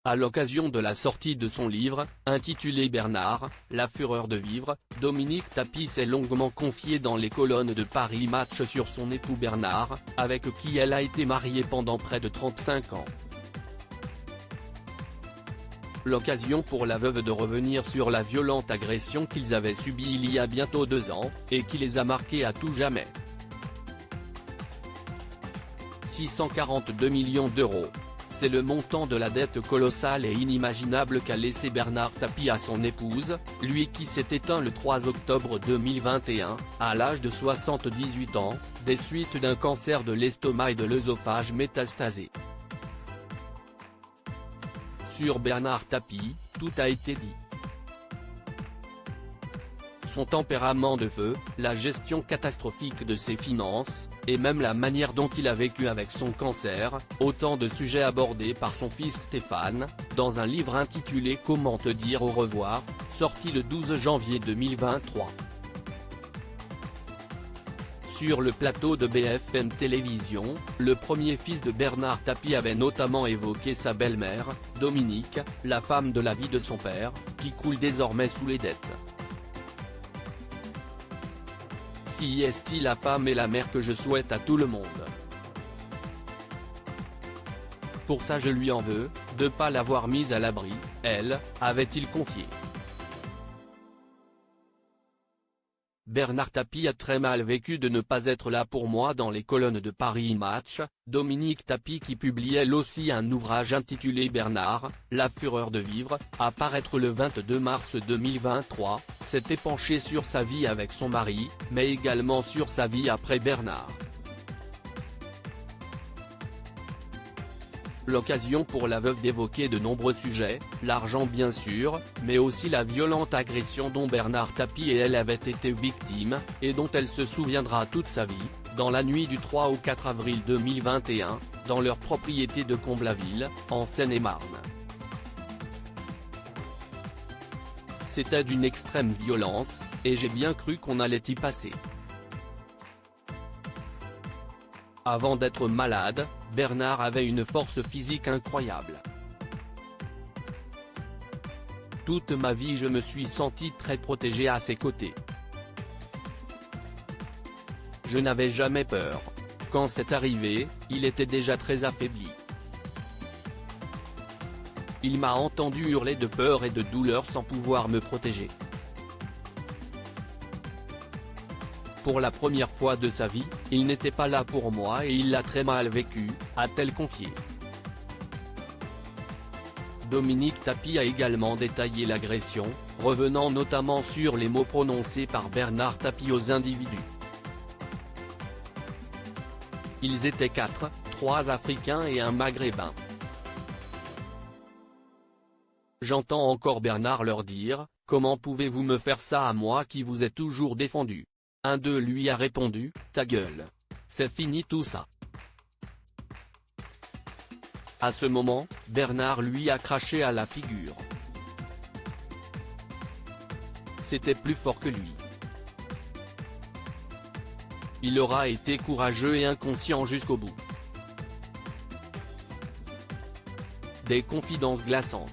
À l'occasion de la sortie de son livre, intitulé Bernard, la fureur de vivre, Dominique Tapie s'est longuement confiée dans les colonnes de Paris Match sur son époux Bernard, avec qui elle a été mariée pendant près de 35 ans. L'occasion pour la veuve de revenir sur la violente agression qu'ils avaient subie il y a bientôt 2 ans, et qui les a marqués à tout jamais. 642 millions d'euros. C'est le montant de la dette colossale et inimaginable qu'a laissé Bernard Tapie à son épouse, lui qui s'est éteint le 3 octobre 2021, à l'âge de 78 ans, des suites d'un cancer de l'estomac et de l'œsophage métastasé. Sur Bernard Tapie, tout a été dit. Son tempérament de feu, la gestion catastrophique de ses finances, et même la manière dont il a vécu avec son cancer, autant de sujets abordés par son fils Stéphane, dans un livre intitulé Comment te dire au revoir, sorti le 12 janvier 2023. Sur le plateau de BFM Télévision, le premier fils de Bernard Tapie avait notamment évoqué sa belle-mère, Dominique, la femme de la vie de son père, qui coule désormais sous les dettes. Si est-il la femme et la mère que je souhaite à tout le monde. Pour ça je lui en veux, de pas l'avoir mise à l'abri, elle, avait-il confié. Bernard Tapie a très mal vécu de ne pas être là pour moi dans les colonnes de Paris Match. Dominique Tapie, qui publie elle aussi un ouvrage intitulé Bernard, la fureur de vivre, à paraître le 22 mars 2023, s'est épanchée sur sa vie avec son mari, mais également sur sa vie après Bernard. L'occasion pour la veuve d'évoquer de nombreux sujets, l'argent bien sûr, mais aussi la violente agression dont Bernard Tapie et elle avaient été victimes, et dont elle se souviendra toute sa vie, dans la nuit du 3 au 4 avril 2021, dans leur propriété de Comblaville, en Seine-et-Marne. C'était d'une extrême violence, et j'ai bien cru qu'on allait y passer. Avant d'être malade, Bernard avait une force physique incroyable. Toute ma vie je me suis senti très protégé à ses côtés. Je n'avais jamais peur. Quand c'est arrivé, il était déjà très affaibli. Il m'a entendu hurler de peur et de douleur sans pouvoir me protéger. Pour la première fois de sa vie, il n'était pas là pour moi et il l'a très mal vécu, a-t-elle confié. Dominique Tapie a également détaillé l'agression, revenant notamment sur les mots prononcés par Bernard Tapie aux individus. Ils étaient 4, 3 Africains et un Maghrébin. J'entends encore Bernard leur dire, « Comment pouvez-vous me faire ça à moi qui vous ai toujours défendu ?» Un d'eux lui a répondu, « Ta gueule. C'est fini tout ça. » À ce moment, Bernard lui a craché à la figure. C'était plus fort que lui. Il aura été courageux et inconscient jusqu'au bout. Des confidences glaçantes.